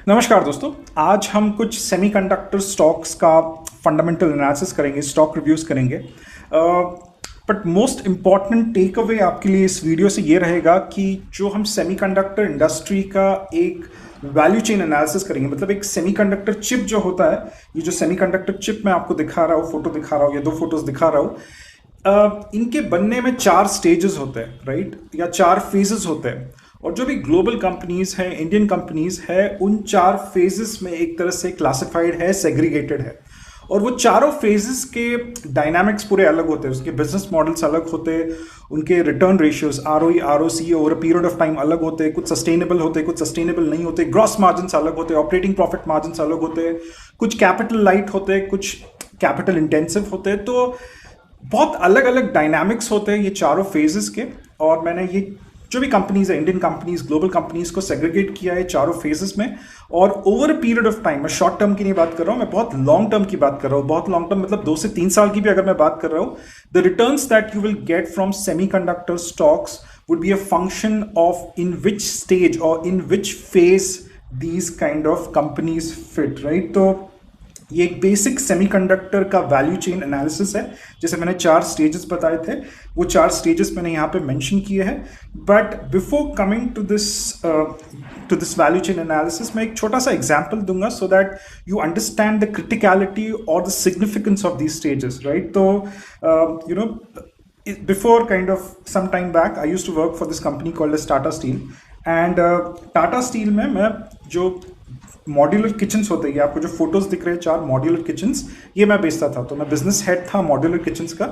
नमस्कार दोस्तों। आज हम कुछ सेमीकंडक्टर स्टॉक्स का फंडामेंटल एनालिसिस करेंगे, स्टॉक रिव्यूज करेंगे। But most important take away आपके लिए इस वीडियो से ये रहेगा कि जो हम सेमीकंडक्टर इंडस्ट्री का एक वैल्यू चेन एनालिसिस करेंगे, मतलब एक सेमीकंडक्टर चिप जो होता है, ये जो सेमीकंडक्टर चिप मैं आपको दिखा रहा हूँ, फोटो दिखा रहा हूँ या दो फोटोज दिखा रहा हूँ, इनके बनने में 4 स्टेजेस होते हैं, राइट, या 4 फेजेस होते हैं। और जो भी ग्लोबल कंपनीज हैं, इंडियन कंपनीज है, उन 4 फेजेस में एक तरह से क्लासिफाइड है, सेग्रीगेटेड है। और वो चारों फेजेस के डायनामिक्स पूरे अलग होते हैं, उसके बिजनेस मॉडल्स अलग होते हैं, उनके return ratios ROE ROC over a period of time अलग होते हैं, कुछ सस्टेनेबल होते हैं, कुछ सस्टेनेबल नहीं होते, ग्रॉस मार्जिन अलग होते हैं, ऑपरेटिंग प्रॉफिट मार्जिन अलग होते हैं, कुछ कैपिटल लाइट होते हैं, कुछ कैपिटल इंटेंसिव होते हैं। तो बहुत अलग अलग डायनामिक्स होते हैं ये चारों फेजेस के। और मैंने ये जो भी कंपनीज है, इंडियन कंपनीज, ग्लोबल कंपनीज को सेग्रीगेट किया है चारों फेजेस में। और over a period of time, मैं शॉर्ट टर्म की नहीं बात कर रहा हूँ, मैं बहुत लॉन्ग टर्म की बात कर रहा हूँ। बहुत लॉन्ग टर्म मतलब 2 से 3 साल की भी अगर मैं बात कर रहा हूँ, the returns that you will get from semiconductor stocks would be a function of in which stage और in which phase these kind of companies fit, right. तो ये एक बेसिक सेमीकंडक्टर का वैल्यू चेन एनालिसिस है। जैसे मैंने 4 stages बताए थे, वो 4 स्टेजेस मैंने यहाँ पे मेंशन किए हैं। But before coming to this value chain analysis, मैं एक छोटा सा एग्जांपल दूंगा so that you understand the criticality और the significance of these stages, right. तो you know, before kind of some time back, I used to work for this company called as Tata Steel. And Tata Steel में मैं जो modular kitchens होते हैं, आपको जो photos दिख रहे हैं 4 मॉड्यूलर किचन्स, ये मैं बेचता था। तो मैं बिजनेस हेड था मॉड्यूलर किचन्स का।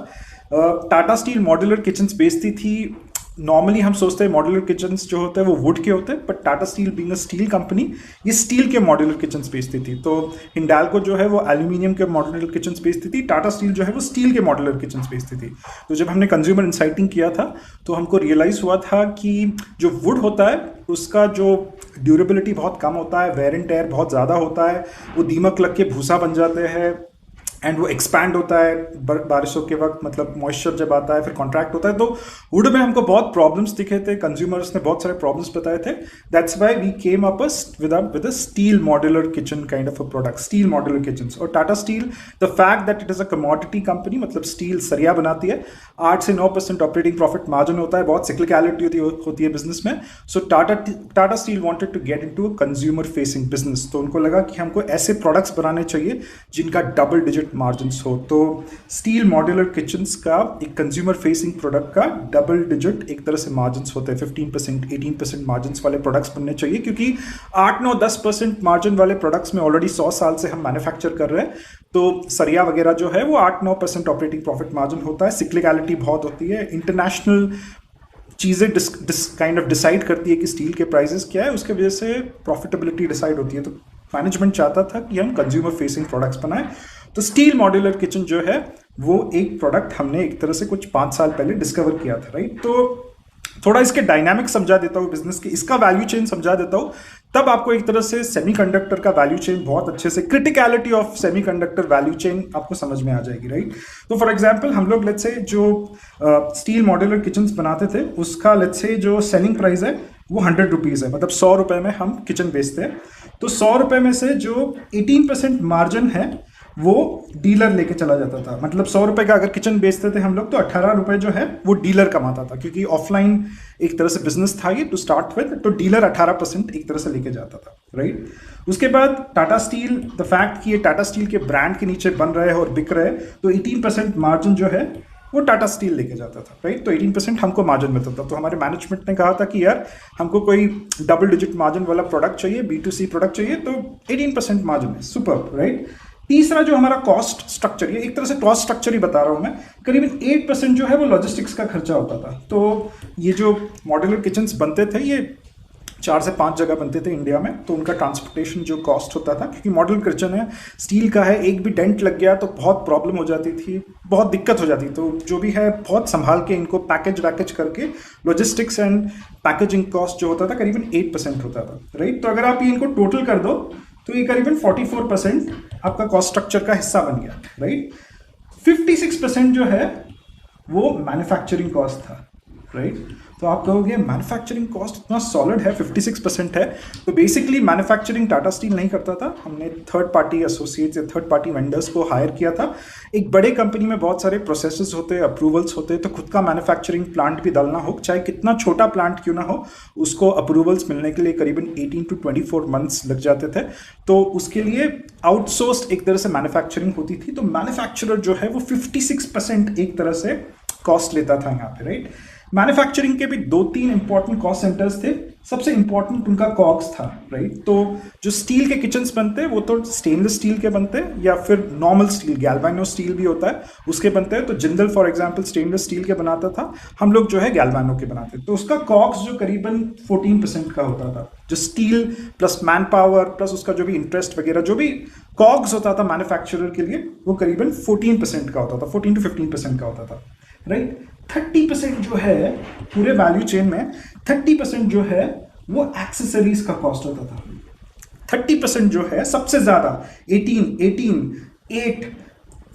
टाटा स्टील मॉड्यूलर किचन्स बेचती थी। नॉर्मली हम सोचते हैं मॉड्यूलर किचन्स जो होते हैं वो वुड के होते हैं, but Tata steel being a steel company, ये स्टील के मॉड्यूलर किचन्स बेचती थी। तो हिंडाल्को जो है वो एल्यूमिनियम के मॉड्यूलर किचन्स बेचती थी, टाटा स्टील जो है वो स्टील के मॉड्यूलर किचन्स बेचती थी। तो जब हमने कंज्यूमर इंसाइटिंग किया था तो हमको रियलाइज हुआ था कि जो वुड होता है उसका जो ड्यूरेबिलिटी बहुत कम होता है, वेयर एंड टेयर बहुत ज़्यादा होता है, वो दीमक लग के भूसा बन जाते हैं, एंड वो एक्सपैंड होता है बारिशों के वक्त, मतलब मॉइस्चर जब आता है फिर कॉन्ट्रैक्ट होता है। तो वुड में हमको बहुत प्रॉब्लम्स दिखे थे, कंज्यूमर्स ने बहुत सारे प्रॉब्लम्स बताए थे। That's why we came up with a steel modular kitchen kind of a product, steel modular kitchens. और Tata steel, the fact that it is a commodity company, मतलब स्टील सरिया बनाती है, 8 से 9% ऑपरेटिंग प्रॉफिट मार्जिन होता है, बहुत सिक्लिकलिटी होती है बिजनेस में। So Tata steel wanted to get into a consumer facing business. तो उनको लगा कि हमको ऐसे प्रोडक्ट्स बनाने चाहिए जिनका डबल डिजिट मार्जिन्स हो। तो स्टील मॉड्यूलर किचन्स का एक कंज्यूमर फेसिंग प्रोडक्ट का डबल डिजिट एक तरह से मार्जिन्स होते हैं, 15% 18% मार्जिन्स वाले प्रोडक्ट्स बनने चाहिए, क्योंकि 8-9-10% मार्जिन वाले प्रोडक्ट्स में ऑलरेडी 100 साल से हम मैन्युफैक्चर कर रहे हैं। तो सरिया वगैरह जो है वो 8-9% ऑपरेटिंग प्रॉफिट मार्जिन होता है, सिक्लिकलिटी बहुत होती है, इंटरनेशनल चीज़ें काइंड ऑफ डिसाइड करती है कि स्टील के प्राइसेस क्या है, उसके वजह से प्रॉफिटेबिलिटी डिसाइड होती है। तो मैनेजमेंट चाहता था कि हम कंज्यूमर फेसिंग प्रोडक्ट्स बनाएं। तो स्टील मॉड्यूलर किचन जो है वो एक प्रोडक्ट हमने एक तरह से कुछ 5 साल पहले डिस्कवर किया था, राइट। तो थोड़ा इसके डायनामिक्स समझा देता हूँ बिजनेस के, इसका वैल्यू चेन समझा देता हूँ, तब आपको एक तरह से सेमीकंडक्टर का वैल्यू चेन बहुत अच्छे से, criticality of semiconductor value chain आपको समझ में आ जाएगी, राइट। तो फॉर एग्जांपल हम लोग लेट्स से जो स्टील मॉड्यूलर किचन्स बनाते थे उसका लेट्स से जो सेलिंग प्राइस है वो 100 रुपीज़ है, मतलब 100 रुपये में हम किचन बेचते हैं। तो 100 रुपये में से जो 18% मार्जिन है वो डीलर लेके चला जाता था। मतलब 100 रुपये का अगर किचन बेचते थे हम लोग तो 18 रुपये जो है वो डीलर कमाता था, क्योंकि ऑफलाइन एक तरह से बिजनेस था ये टू स्टार्ट विद। तो डीलर 18% एक तरह से लेके जाता था, राइट। उसके बाद टाटा स्टील, द फैक्ट कि ये टाटा स्टील के ब्रांड के नीचे बन रहे हैं और बिक रहे हैं, तो 18% मार्जिन जो है वो टाटा स्टील लेके जाता था, राइट। तो 18% हमको मार्जिन मिलता था। तो हमारे मैनेजमेंट ने कहा था कि यार हमको कोई डबल डिजिट मार्जिन वाला प्रोडक्ट चाहिए, B2C प्रोडक्ट चाहिए, तो 18% मार्जिन है, सुपर, राइट। तीसरा जो हमारा कॉस्ट स्ट्रक्चर, ये एक तरह से कॉस्ट स्ट्रक्चर ही बता रहा हूँ मैं, करीबन 8% जो है वो लॉजिस्टिक्स का खर्चा होता था। तो ये जो मॉड्यूलर किचन्स बनते थे ये 4 से 5 जगह बनते थे इंडिया में, तो उनका ट्रांसपोर्टेशन जो कॉस्ट होता था, क्योंकि मॉड्यूलर किचन है, स्टील का है, एक भी डेंट लग गया तो बहुत प्रॉब्लम हो जाती थी, बहुत दिक्कत हो जाती। तो जो भी है बहुत संभाल के इनको पैकेज वैकेज करके लॉजिस्टिक्स एंड पैकेजिंग कॉस्ट जो होता था करीबन 8% होता था, राइट। तो अगर आप ये इनको टोटल कर दो तो ये करीबन 44% आपका कॉस्ट स्ट्रक्चर का हिस्सा बन गया, राइट। 56% जो है वो मैन्युफैक्चरिंग कॉस्ट था, राइट। तो आप कहोगे मैन्युफैक्चरिंग कॉस्ट इतना सॉलिड है, 56% है। तो बेसिकली मैन्युफैक्चरिंग टाटा स्टील नहीं करता था, हमने थर्ड पार्टी एसोसिएट्स या थर्ड पार्टी वेंडर्स को हायर किया था। एक बड़े कंपनी में बहुत सारे प्रोसेसेस होते हैं, अप्रूवल्स होते हैं, तो खुद का मैन्युफैक्चरिंग प्लांट भी डालना हो, चाहे कितना छोटा प्लांट क्यों ना हो, उसको अप्रूवल्स मिलने के लिए करीबन 18 to 24 मंथ्स लग जाते थे। तो उसके लिए आउटसोर्स्ड एक तरह से मैन्युफैक्चरिंग होती थी। तो मैन्युफैक्चरर जो है वो 56% एक तरह से कॉस्ट लेता था यहाँ पे, राइट। मैन्युफैक्चरिंग के भी 2-3 इंपॉर्टेंट कॉस्ट सेंटर्स थे। सबसे इंपॉर्टेंट उनका कॉग्स था, राइट। तो जो स्टील के किचन्स बनते हैं वो तो स्टेनलेस स्टील के बनते हैं या फिर नॉर्मल स्टील, गैल्वानो स्टील भी होता है, उसके बनते हैं। तो Jindal for example stainless steel के बनाता था, हम लोग जो है गैल्वानो के बनाते हैं। तो उसका कॉग्स जो करीबन 14% का होता था, जो steel plus man power plus उसका जो भी इंटरेस्ट वगैरह जो भी कॉग्स होता था मैन्युफैक्चरर के लिए, वो करीबन 14% का होता था, 14 to 15% का होता था, राइट। 30% जो है पूरे वैल्यू चेन में, 30% जो है वो एक्सेसरीज का कॉस्ट होता था। 30% जो है सबसे ज्यादा 8,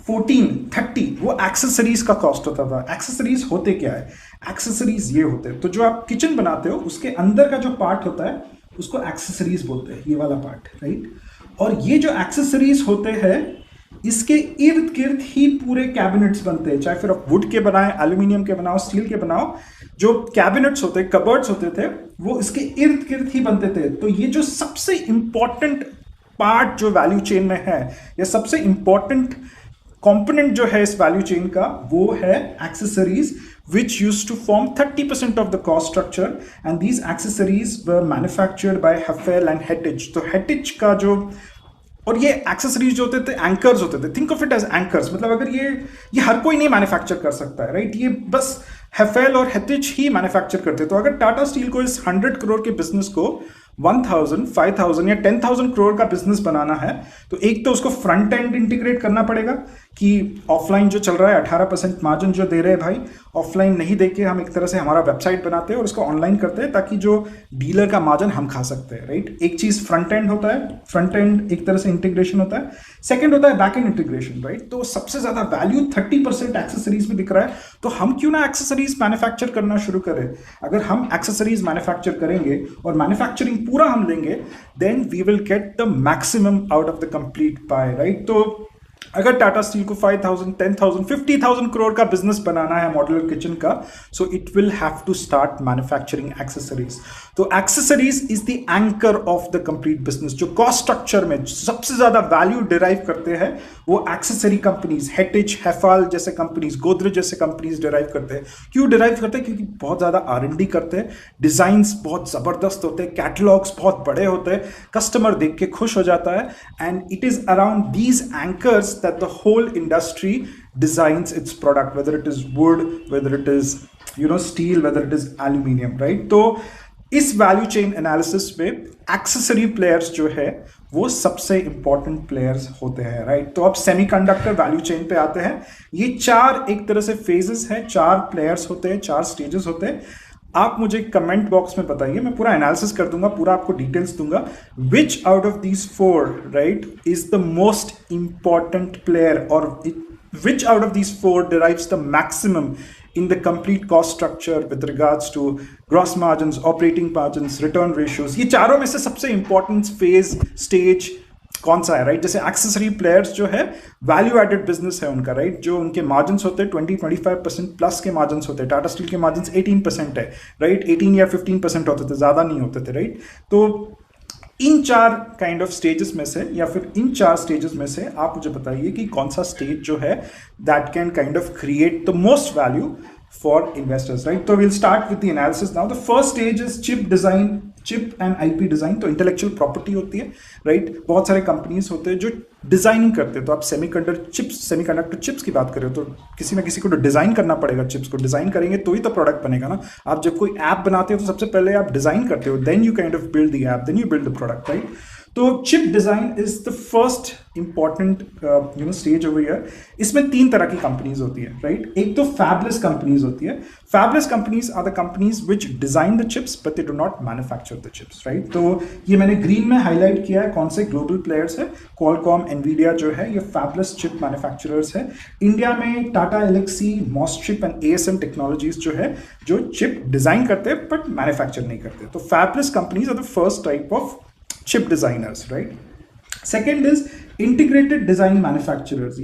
14, 30 वो एक्सेसरीज का कॉस्ट होता था। एक्सेसरीज होते क्या है? एक्सेसरीज ये होते हैं, तो जो आप किचन बनाते हो उसके अंदर का जो पार्ट होता है उसको एक्सेसरीज बोलते हैं, ये वाला पार्ट, राइट। और ये जो एक्सेसरीज होते हैं इसके इर्द गिर्द ही पूरे कैबिनेट्स बनते हैं, चाहे फिर आप वुड के बनाए, एल्यूमिनियम के बनाओ, स्टील के बनाओ। जो कैबिनेट्स होते, कबर्ड्स होते थे, वो इसके इर्द गिर्द ही बनते थे। तो ये जो सबसे इंपॉर्टेंट पार्ट जो वैल्यू चेन में है, या सबसे इंपॉर्टेंट कंपोनेंट जो है इस वैल्यू चेन का, वो है accessories, which used to form 30% of the cost structure, and these accessories were manufactured by Hafele and Hettich। तो Hettich का जो, और ये एक्सेसरीज जो होते थे एंकर्स होते थे, think of it as anchors. मतलब अगर ये हर कोई नहीं मैन्युफैक्चर कर सकता है, राइट। ये बस हेफेल और हेटिच ही मैन्युफैक्चर करते। तो अगर टाटा स्टील को इस 100 करोड़ के बिजनेस को 1000, 5000 या 10,000 करोड़ का बिजनेस बनाना है, तो एक तो उसको फ्रंट एंड इंटीग्रेट करना पड़ेगा कि ऑफलाइन जो चल रहा है 18% मार्जिन जो दे रहे हैं भाई, ऑफलाइन नहीं देके हम एक तरह से हमारा वेबसाइट बनाते हैं और उसको ऑनलाइन करते हैं, ताकि जो डीलर का मार्जिन हम खा सकते हैं, राइट। एक चीज फ्रंट एंड होता है, फ्रंट एंड एक तरह से इंटीग्रेशन होता है। सेकंड होता है बैक एंड इंटीग्रेशन, राइट। तो सबसे ज्यादा वैल्यू 30% एक्सेसरीज में दिख रहा है, तो हम क्यों ना एक्सेसरीज मैन्युफैक्चर करना शुरू करें। अगर हम एक्सेसरीज मैन्युफैक्चर करेंगे और मैन्युफैक्चरिंग पूरा हम लेंगे, then we will get the maximum out of the complete pie, right. तो अगर टाटा स्टील को 5,000, 10,000, 50,000 करोड़ का बिजनेस बनाना है मॉड्यूलर किचन का, so it will have to start manufacturing accessories. तो accessories is the anchor of the complete business. जो cost structure में सबसे ज्यादा वैल्यू डिराइव करते हैं वो एक्सेसरी कंपनीज, हेटिच, हेफाल जैसे कंपनीज, गोदरेज जैसे कंपनीज डिराइव करते हैं। क्यों डिराइव करते हैं? क्योंकि बहुत ज्यादा R&D करते हैं, डिजाइन्स बहुत जबरदस्त होते हैं, कैटलॉग्स बहुत बड़े होते हैं, कस्टमर देख के खुश हो जाता है। And it is around these anchors that the whole industry designs its product, whether it is wood, whether it is steel, whether it is aluminum, right। तो इस वैल्यू चेन एनालिसिस में एक्सेसरी प्लेयर्स जो है वो सबसे important players होते हैं, right. तो अब सेमीकंडक्टर वैल्यू चेन पे आते हैं। ये 4 एक तरह से फेजेस हैं, 4 प्लेयर्स होते हैं, 4 स्टेजेस होते हैं। आप मुझे कमेंट बॉक्स में बताइए, मैं पूरा एनालिसिस कर दूंगा, पूरा आपको डिटेल्स दूंगा। Which out of these 4, right, is the most important player, और which out of these 4 derives the maximum in the complete cost structure with regards to gross margins, operating margins, return ratios। ये चारों में से सबसे important phase, stage कौन सा है, right. जैसे एक्सेसरी प्लेयर्स जो है वैल्यू एडेड बिजनेस है उनका, राइट। जो उनके मार्जिन होते हैं 20-25% प्लस के मार्जिन होते हैं। टाटा स्टील के मार्जिन 18% है, राइट। 18 या 15% होते थे, ज्यादा नहीं होते थे, राइट। तो इन 4 काइंड ऑफ स्टेजेस में से, या फिर इन 4 स्टेजेस में से आप मुझे बताइए कि कौन सा स्टेज जो है that can kind of create the most value for investors, right. तो will start with the analysis now. The first stage is chip design, chip and IP design. तो इंटेलेक्चुअल प्रॉपर्टी होती है, राइट। बहुत सारे companies होते हैं जो designing करते हैं। तो आप सेमीकंडक्टर चिप्स की बात करें तो किसी ना किसी को तो डिजाइन करना पड़ेगा, चिप्स को डिजाइन करेंगे तो ही तो प्रोडक्ट बनेगा ना। आप जब कोई ऐप बनाते हो तो सबसे पहले आप डिजाइन करते हो, then you kind of build the app, then you build the product, right. तो chip design is the first important stage over here. इसमें तीन तरह की कंपनीज होती है, राइट? एक तो फैबलेस कंपनीज होती है। Fabless companies are the companies which design the chips but they do not manufacture the chips, right? तो ये मैंने ग्रीन में हाईलाइट किया है कौन से ग्लोबल प्लेयर्स है। क्वालकॉम, एनवीडिया जो है ये फैबलेस चिप मैन्युफैक्चरर्स है। इंडिया में टाटा एलेक्सी, मॉसचिप एंड एएसएम टेक्नोलॉजीज जो है जो चिप डिजाइन करते हैं बट मैन्युफैक्चर नहीं करते। तो fabless companies are the first type of chip designers, right? Second is integrated design manufacturers,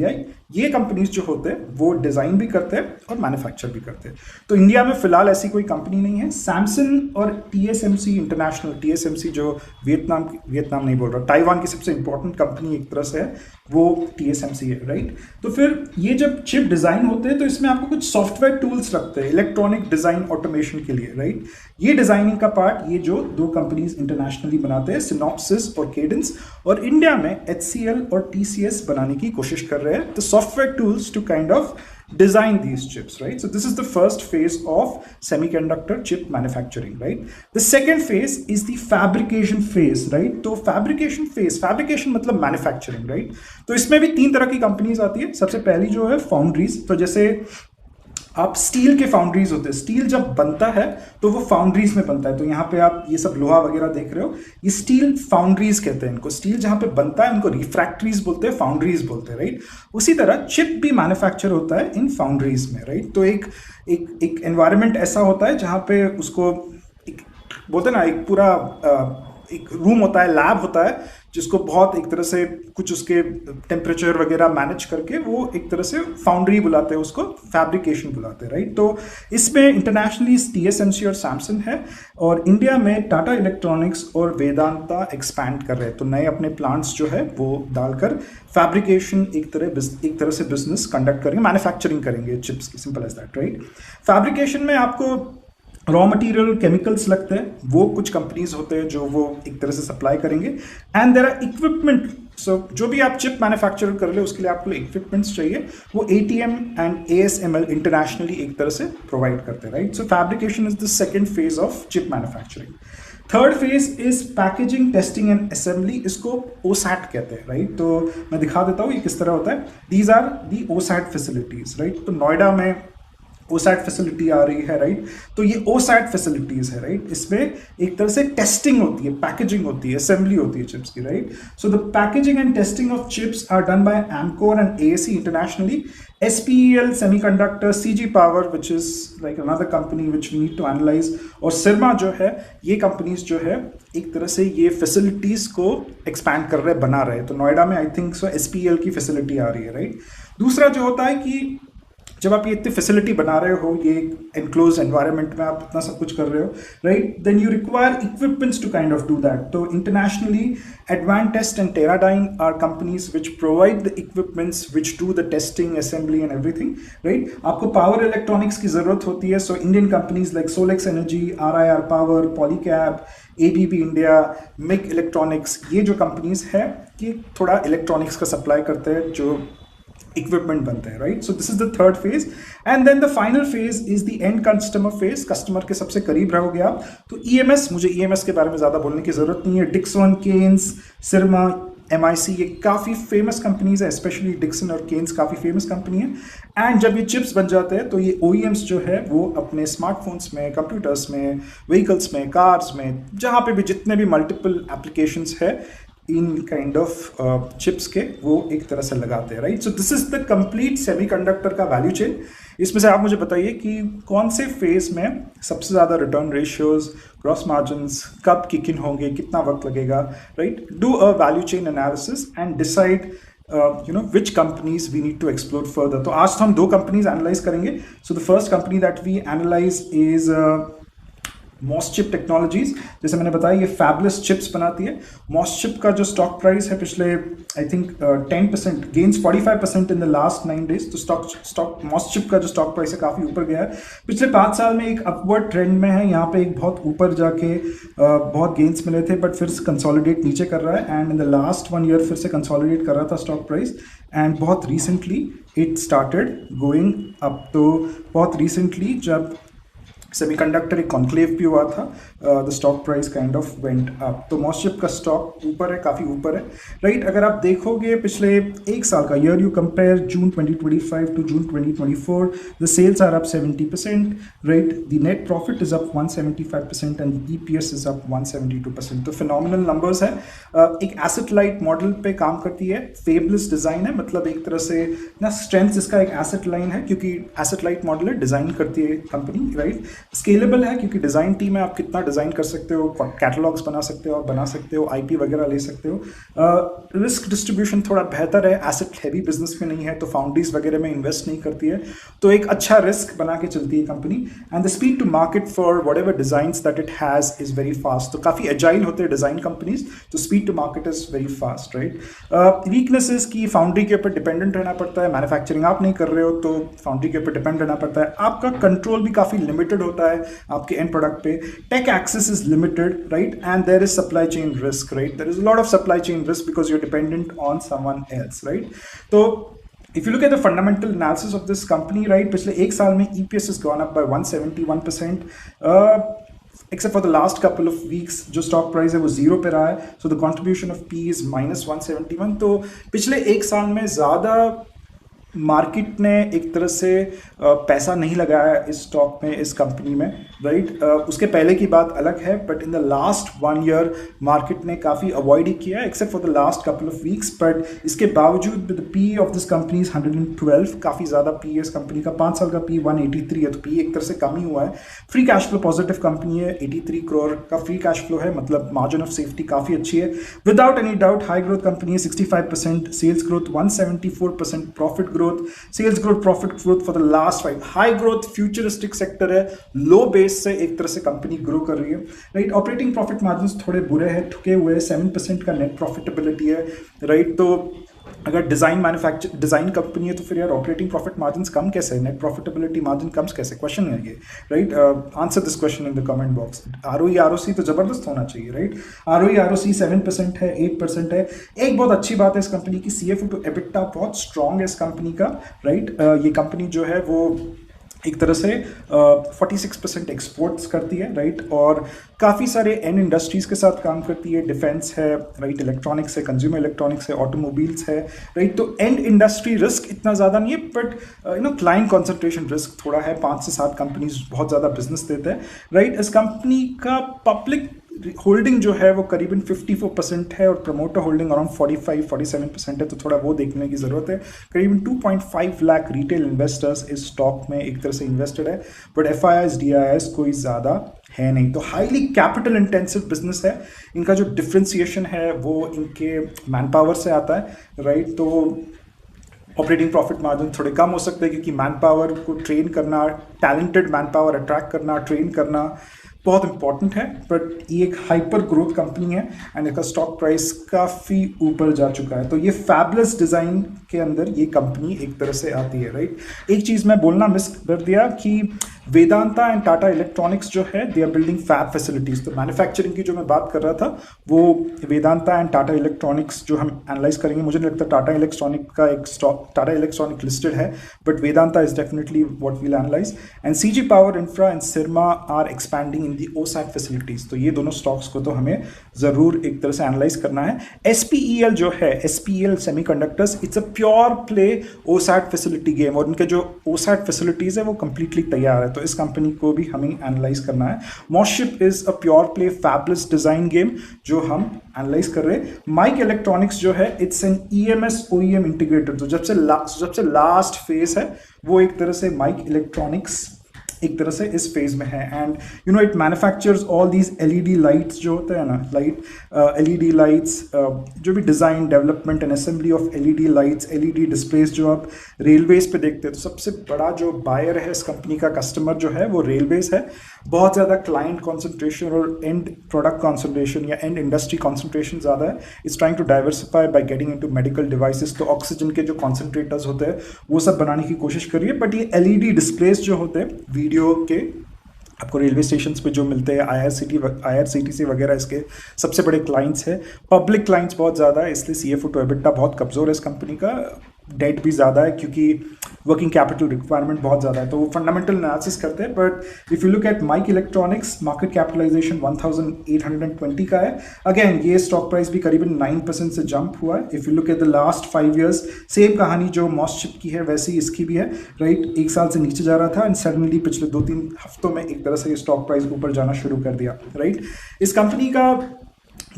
ये कंपनीज जो होते हैं वो डिजाइन भी करते हैं और मैन्युफैक्चर भी करते हैं। तो इंडिया में फिलहाल ऐसी कोई कंपनी नहीं है। सैमसंग और टीएसएमसी इंटरनेशनल, टीएसएमसी जो वियतनाम नहीं बोल रहा, ताइवान की सबसे इंपॉर्टेंट कंपनी एक तरह से है, वो टीएसएमसी है, राइट? तो फिर ये जब चिप डिजाइन होते हैं तो इसमें आपको कुछ सॉफ्टवेयर टूल्स लगते हैं इलेक्ट्रॉनिक डिजाइन ऑटोमेशन के लिए, राइट? ये डिजाइनिंग का पार्ट ये जो दो कंपनीज इंटरनेशनली बनाते हैं, सिनॉप्सिस और केडेंस, और इंडिया में एचसीएल और टीसीएस बनाने की कोशिश कर रहे हैं। तो software tools to kind of design these chips, right? So this is the first phase of semiconductor chip manufacturing, right? The second phase is the fabrication phase, right? तो fabrication मतलब manufacturing, right? तो इसमें भी तीन तरह की companies आती है। सबसे पहली जो है फाउंड्रीज। तो जैसे आप स्टील के फाउंड्रीज होते हैं, स्टील जब बनता है तो वो फाउंड्रीज में बनता है। तो यहाँ पे आप ये सब लोहा वगैरह देख रहे हो, ये स्टील फाउंड्रीज कहते हैं इनको। स्टील जहाँ पे बनता है उनको रिफ्रैक्टरीज बोलते हैं, फाउंड्रीज बोलते हैं, राइट? उसी तरह चिप भी मैन्युफैक्चर होता है इन फाउंड्रीज में, राइट? तो एक एनवायरनमेंट ऐसा होता है जहाँ पे उसको एक बोलते हैं ना, एक पूरा एक रूम होता है, लैब होता है, जिसको बहुत एक तरह से कुछ उसके टेम्परेचर वगैरह मैनेज करके वो एक तरह से फाउंड्री बुलाते हैं, उसको फैब्रिकेशन बुलाते हैं, राइट? तो इसमें इंटरनेशनली टीएसएमसी और सैमसंग है, और इंडिया में टाटा इलेक्ट्रॉनिक्स और वेदांता एक्सपैंड कर रहे हैं। तो नए अपने प्लांट्स जो है वो डालकर फैब्रिकेशन एक तरह से बिजनेस कंडक्ट करेंगे, मैन्युफैक्चरिंग करेंगे चिप्स की, simple as that, right? Fabrication में आपको रॉ मटेरियल केमिकल्स लगते हैं, वो कुछ कंपनीज होते हैं जो वो एक तरह से सप्लाई करेंगे। एंड देयर आर इक्विपमेंट, सो जो भी आप चिप मैन्युफैक्चर कर ले उसके लिए आपको इक्विपमेंट्स चाहिए, वो एटीएम एंड एएसएमएल इंटरनेशनली एक तरह से प्रोवाइड करते हैं, right? So fabrication is the second phase of chip manufacturing. Third phase is packaging, testing and assembly. इसको ओसैट कहते हैं, राइट? तो मैं दिखा देता हूँ ये किस तरह होता है। These are the OSAT facilities, right? तो नोएडा में ओसैट फैसिलिटी आ रही है, राइट? तो ये ओसैट फैसिलिटीज है, राइट? इसमें एक तरह से टेस्टिंग होती है, पैकेजिंग होती है, असेंबली होती है चिप्स की, right? So the packaging and testing of chips are done by Amkor and ASE internationally, SPEL Semiconductor, CG Power, which is like another company which we need to analyze, और सिरमा जो है, ये companies जो है एक तरह से ये फैसिलिटीज को एक्सपैंड कर रहे, बना रहे हैं। तो नोएडा में आई थिंक सो SPEL की फैसिलिटी आ रही है, राइट? दूसरा जो होता है कि जब आप ये इतनी फैसिलिटी बना रहे हो, ये एनक्लोज एनवायरनमेंट में आप इतना सब कुछ कर रहे हो, right? Then you require equipments to kind of do that. तो internationally Advantest and Teradyne are companies which provide the equipments which do the testing, assembly and everything, right? आपको पावर इलेक्ट्रॉनिक्स की जरूरत होती है, so Indian companies like Solex energy, RIR power, Polycab, ABB India, MIC electronics, ये जो companies है ये थोड़ा इलेक्ट्रॉनिक्स का सप्लाई करते हैं जो इक्विपमेंट बनते हैं, right? So this is the third phase. And then the final phase is the end customer phase. Customer के सबसे करीब रहोगे आप। तो EMS, मुझे EMS के बारे में ज़्यादा बोलने की ज़रूरत नहीं है। डिक्सन, केन्स, सिरमा, MIC, ये काफ़ी फेमस कंपनीज है, स्पेशली डिक्सन और केन्स काफ़ी फेमस कंपनी है। एंड जब ये चिप्स बन जाते हैं तो ये OEMs जो है वो अपने स्मार्टफोन्स में, कंप्यूटर्स में, व्हीकल्स में, कार्स में, जहाँ पे भी जितने भी मल्टीपल एप्लीकेशंस है इन काइंड ऑफ चिप्स के, वो एक तरह से लगाते हैं, right? So this is the complete semiconductor का वैल्यू चेन। इसमें से आप मुझे बताइए कि कौन से फेज में सबसे ज़्यादा रिटर्न रेशियोज, ग्रॉस मार्जिन्स कब किक इन होंगे, कितना वक्त लगेगा, right? Do a value chain analysis and decide which companies we need to explore further. तो आज तो हम दो कंपनीज एनालाइज करेंगे. So the first company that we analyze is MosChip technologies. जैसे मैंने बताया ये फैबलेस चिप्स बनाती है. मॉसचिप का जो स्टॉक प्राइस है पिछले I think 10% gains 45% in the last 9 days. तो स्टॉक मॉसचिप का जो स्टॉक प्राइस है काफ़ी ऊपर गया है. पिछले 5 साल में एक अपवर्ड ट्रेंड में है. यहाँ पे एक बहुत ऊपर जाके बहुत गेन्स मिले थे बट फिर कंसोलिडेट नीचे कर रहा है. And in the last 1 year फिर से कंसोलिडेट कर रहा था स्टॉक प्राइस. एंड बहुत recently it started going up. तो बहुत रिसेंटली जब सेमीकंडक्टर एक कॉन्क्लेव भी हुआ था, the stock price kind of went up. तो मॉसचिप का स्टॉक ऊपर है, काफ़ी ऊपर है, राइट। अगर आप देखोगे पिछले एक साल का year, you compare June 2025 to June 2024, the sales are up 70%, right. The net profit is up 175% and the EPS is up 172%। तो फिनोमिनल नंबर्स है। एक एसेट लाइट मॉडल पे काम करती है, फेबलेस डिज़ाइन है, मतलब एक तरह से ना स्ट्रेंथ इसका एक एसेट लाइन है, क्योंकि एसेट लाइट मॉडल है, डिज़ाइन करती है कंपनी, राइट। स्केलेबल है क्योंकि डिज़ाइन टीम है, आप कितना डिज़ाइन कर सकते हो, कैटलॉग्स बना सकते हो और बना सकते हो, IP वगैरह ले सकते हो। रिस्क डिस्ट्रीब्यूशन थोड़ा बेहतर है, एसेट हैवी बिजनेस में नहीं है, तो फाउंड्रीज वगैरह में इन्वेस्ट नहीं करती है, तो एक अच्छा रिस्क बना के चलती है company. And the speed to market for whatever designs that it has is very fast. तो काफ़ी एजाइल होते हैं डिज़ाइन कंपनीज, तो speed to market is very fast, right. Weaknesses की फाउंड्री के ऊपर डिपेंडेंट रहना पड़ता है, मैन्युफैक्चरिंग आप नहीं कर रहे हो तो फाउंड्री के ऊपर डिपेंड रहना पड़ता है, आपका कंट्रोल भी काफ़ी लिमिटेड होता है आपके एंड प्रोडक्ट पे, tech access is limited, right, and there is supply chain risk, right, there is a lot of supply chain risk because you are dependent on someone else, right. तो if you look at the fundamental analysis of this company, right, पिछले एक साल में EPS has gone up by 171%, except for the last couple of weeks जो stock price है वो zero पे रहा है, so the contribution of P is -171। तो पिछले एक साल में ज़्यादा मार्केट ने एक तरह से पैसा नहीं लगाया इस स्टॉक में, इस कंपनी में, राइट। उसके पहले की बात अलग है, but in the last 1 year market ने काफ़ी अवॉइड ही किया except for the last couple of weeks. But इसके बावजूद the P of this company is 112, काफ़ी ज़्यादा पी है इस कंपनी का। 5 साल का पी 183 है, तो पी एक तरह से कम ही हुआ है। Free cash flow positive company है, 83 करोड़ का फ्री कैश फ्लो है, मतलब मार्जिन ऑफ सेफ्टी काफ़ी अच्छी है। Without any doubt high growth company है, 65% sales growth, 174% profit growth, sales growth, profit growth for the last 5। High growth futuristic sector है, low base से एक तरह से कंपनी ग्रो कर रही है, राइट। ऑपरेटिंग प्रॉफिट मार्जिन थोड़े बुरे हैं, ठुके हुए, 7% का नेट प्रॉफिटेबिलिटी है, राइट। तो अगर डिज़ाइन कंपनी है तो फिर यार ऑपरेटिंग प्रॉफिट मार्जिन कम कैसे, नेट प्रॉफिटेबिलिटी मार्जिन कम कैसे, क्वेश्चन है ये, right. Answer this question in the comment box. ROE ROC तो जबरदस्त होना चाहिए, राइट। ROE ROC 7% है, 8% है। एक बहुत अच्छी बात है इस कंपनी की, CFO टू EBITDA बहुत स्ट्रॉन्ग है इस कंपनी का, राइट। ये कंपनी जो है वो एक तरह से 46% एक्सपोर्ट्स करती है, राइट, और काफ़ी सारे एंड इंडस्ट्रीज़ के साथ काम करती है। डिफेंस है, राइट, इलेक्ट्रॉनिक्स है, कंज्यूमर इलेक्ट्रॉनिक्स है, ऑटोमोबाइल्स है, राइट। तो एंड इंडस्ट्री रिस्क इतना ज़्यादा नहीं है, बट क्लाइंट कॉन्सेंट्रेशन रिस्क थोड़ा है। 5 से 7 कंपनीज बहुत ज़्यादा बिजनेस देते हैं, राइट। इस कंपनी का पब्लिक होल्डिंग जो है वो करीबन 54% है और प्रमोटर होल्डिंग अराउंड 45-47% है, तो थोड़ा वो देखने की ज़रूरत है। करीबन 2.5 लाख रिटेल इन्वेस्टर्स इस स्टॉक में एक तरह से इन्वेस्टेड है, बट FIIs DIIs कोई ज़्यादा है नहीं। तो हाईली कैपिटल इंटेंसिव बिजनेस है। इनका जो डिफ्रेंसिएशन है वो इनके मैन पावर से आता है, राइट। तो ऑपरेटिंग प्रॉफिट मार्जिन थोड़े कम हो सकते हैं क्योंकि मैन पावर को ट्रेन करना, टैलेंटेड मैन पावर अट्रैक्ट करना, ट्रेन करना बहुत इंपॉर्टेंट है, बट ये एक हाइपर ग्रोथ कंपनी है एंड इसका स्टॉक प्राइस काफ़ी ऊपर जा चुका है। तो ये फैबलेस डिज़ाइन के अंदर ये कंपनी एक तरह से आती है, राइट। एक चीज़ मैं बोलना मिस कर दिया कि वेदांता एंड टाटा इलेक्ट्रॉनिक्स जो है they are building fab facilities. तो मैन्युफैक्चरिंग की जो मैं बात कर रहा था वो वेदांता एंड टाटा इलेक्ट्रॉनिक्स जो हम एनालाइज करेंगे, मुझे नहीं लगता टाटा इलेक्ट्रॉनिक का एक स्टॉक, टाटा इलेक्ट्रॉनिक लिस्टेड है, but Vedanta is definitely what we'll analyze. And CG power infra and Syrma are expanding in the OSAT facilities. तो ये दोनों स्टॉक्स को तो हमें ज़रूर एक तरह से एनालाइज करना है। SPEL जो है, SPEL semiconductors, it's a pure play OSAT facility game, और इनके जो OSAT फैसिलिटीज़ है वो कंप्लीटली तैयार है, तो इस कंपनी को भी हमें एनालाइज करना है। MosChip is a pure play fabless design game जो हम एनालाइज कर रहे हैं। माइक इलेक्ट्रॉनिक्स जो है it's an EMS OEM integrator. तो जब से लास्ट फेज है वो एक तरह से माइक इलेक्ट्रॉनिक्स एक तरह से इस फेज में है। And you know it manufactures all these LED lights जो होते हैं ना, LED लाइट्स, जो भी design development and assembly of LED lights, LED displays जो आप रेलवेज पे देखते हैं, तो सबसे बड़ा जो बायर है इस कंपनी का, कस्टमर जो है वो रेलवेज है। बहुत ज़्यादा क्लाइंट कॉन्सेंट्रेशन और एंड प्रोडक्ट कॉन्सेंट्रेशन या एंड इंडस्ट्री कॉन्सेंट्रेशन ज़्यादा है। It's trying to diversify by getting into medical devices. तो ऑक्सीजन के जो कॉन्सेंट्रेटर्स होते हैं वो सब बनाने की कोशिश करिए, बट ये LED डिस्प्लेस जो होते हैं वीडियो के, आपको रेलवे स्टेशन पे जो मिलते हैं, IRCTC वगैरह इसके सबसे बड़े क्लाइंट्स हैं। पब्लिक क्लाइंट्स बहुत ज़्यादा है, इसलिए CFO टू EBITDA बहुत कमज़ोर है इस कंपनी का। डेट भी ज़्यादा है क्योंकि वर्किंग कैपिटल रिक्वायरमेंट बहुत ज़्यादा है, तो वो फंडामेंटल एनालिसिस करते हैं। But if you look at Mic Electronics, market capitalization 1820 का है। अगेन ये स्टॉक प्राइस भी करीबन 9% से जंप हुआ है। If you look at the last 5 years, same कहानी जो मॉसचिप की है वैसी इसकी भी है, राइट। एक साल से नीचे जा रहा था एंड सडनली पिछले 2-3 हफ्तों में एक तरह से ये स्टॉक प्राइस ऊपर जाना शुरू कर दिया, राइट। इस कंपनी का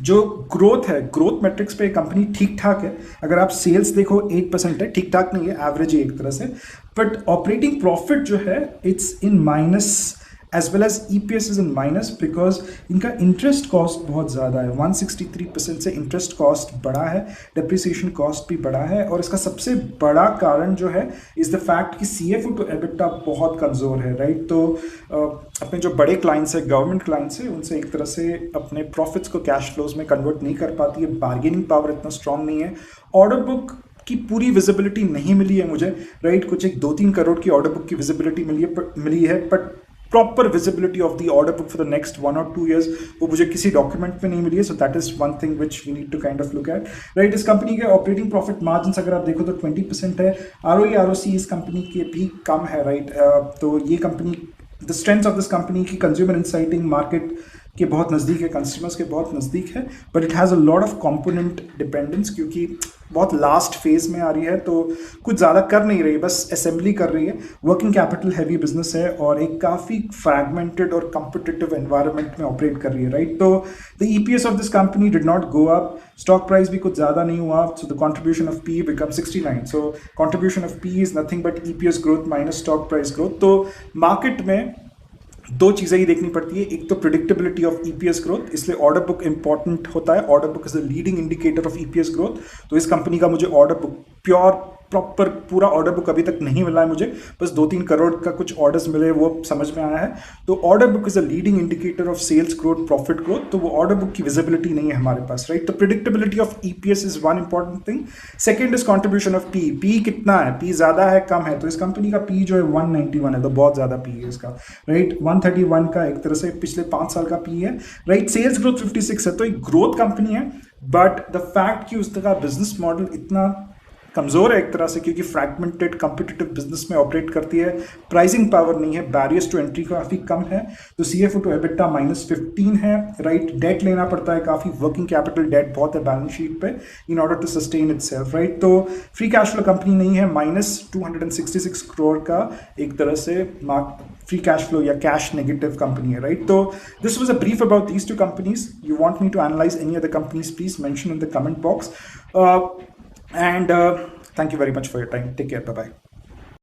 जो ग्रोथ है, ग्रोथ मैट्रिक्स पे कंपनी ठीक ठाक है। अगर आप सेल्स देखो 8% है, ठीक ठाक नहीं है, एवरेज है एक तरह से। बट ऑपरेटिंग प्रॉफिट जो है it's in minus as well as EPS is in minus because इनका इंटरेस्ट कॉस्ट बहुत ज़्यादा है। 163% से इंटरेस्ट कॉस्ट बढ़ा है, डेप्रिसिएशन कॉस्ट भी बढ़ा है, और इसका सबसे बड़ा कारण जो है इज़ द फैक्ट कि CFO टू EBITDA बहुत कमज़ोर है, राइट। तो अपने जो बड़े क्लाइंट्स है, गवर्नमेंट क्लाइंट्स है, उनसे एक तरह से अपने प्रॉफिट्स को कैश फ्लोज में कन्वर्ट नहीं कर पाती है। बार्गेनिंग पावर इतना स्ट्रांग नहीं है। ऑर्डर बुक की पूरी विजिबिलिटी नहीं मिली है मुझे, राइट। कुछ एक 2-3 करोड़ की ऑर्डर बुक की विजिबिलिटी मिली है, but proper visibility of the order book for the next 1 और 2 ईयर्स वो मुझे किसी डॉक्यूमेंट में नहीं मिली है। So that is one thing which we need to kind of look at, right. इस कंपनी के ऑपरेटिंग प्रॉफिट मार्जिन अगर आप देखो तो 20% है। ROE ROC इस कंपनी के भी कम है, राइट। तो ये company, the strength of this company की कंज्यूमर इंसाइटिंग मार्केट के बहुत नज़दीक है, कंज्यूमर्स के बहुत नज़दीक है, but it has a lot of component dependence क्योंकि बहुत लास्ट फेज में आ रही है, तो कुछ ज़्यादा कर नहीं रही, बस असेंबली कर रही है। वर्किंग कैपिटल हैवी बिजनेस है और एक काफ़ी फ्रैगमेंटेड और कॉम्पिटिटिव एनवायरनमेंट में ऑपरेट कर रही है, राइट। तो the EPS of this company did not go up, stock price भी कुछ ज़्यादा नहीं हुआ, so the contribution of PE become 69। So contribution of PE is nothing but EPS growth minus stock price growth. तो market में दो चीज़ें ही देखनी पड़ती है, एक तो प्रिडिक्टेबिलिटी ऑफ EPS ग्रोथ, इसलिए ऑर्डर बुक इंपॉर्टेंट होता है। Order book is the leading indicator of EPS growth. तो इस कंपनी का मुझे ऑर्डर बुक प्योर प्रॉपर पूरा ऑर्डर बुक अभी तक नहीं मिला है मुझे, बस 2-3 करोड़ का कुछ ऑर्डर्स मिले, वो समझ में आया है। तो order book is a leading indicator of sales growth, profit growth, तो वो ऑर्डर बुक की विजिबिलिटी नहीं है हमारे पास, राइट। तो predictability of EPS is one important thing. Second is contribution of PE। PE कितना है, PE ज़्यादा है कम है, तो इस कंपनी का PE जो है 191 है, तो बहुत ज़्यादा PE है इसका, राइट। 131 का एक तरह से पिछले 5 साल का PE है, राइट। सेल्स ग्रोथ 56 है, तो एक ग्रोथ कंपनी है, बट द फैक्ट कि उसका बिजनेस मॉडल इतना कमज़ोर है एक तरह से क्योंकि फ्रैगमेंटेड कॉम्पिटिटिव बिजनेस में ऑपरेट करती है, प्राइसिंग पावर नहीं है, बैरियर्स टू एंट्री काफ़ी कम है। तो CFO टू EBITDA -15 है, राइट। डेट लेना पड़ता है काफ़ी, वर्किंग कैपिटल डेट बहुत है बैलेंस शीट पे in order to sustain itself, right. तो फ्री कैश फ्लो कंपनी नहीं है, -266 करोड़ का एक तरह से फ्री कैश फ्लो या कैश नेगेटिव कंपनी है, राइट। तो this was a brief about these two companies. You want me to analyse any other companies, please mention in the comment box. And thank you very much for your time. Take care. Bye bye.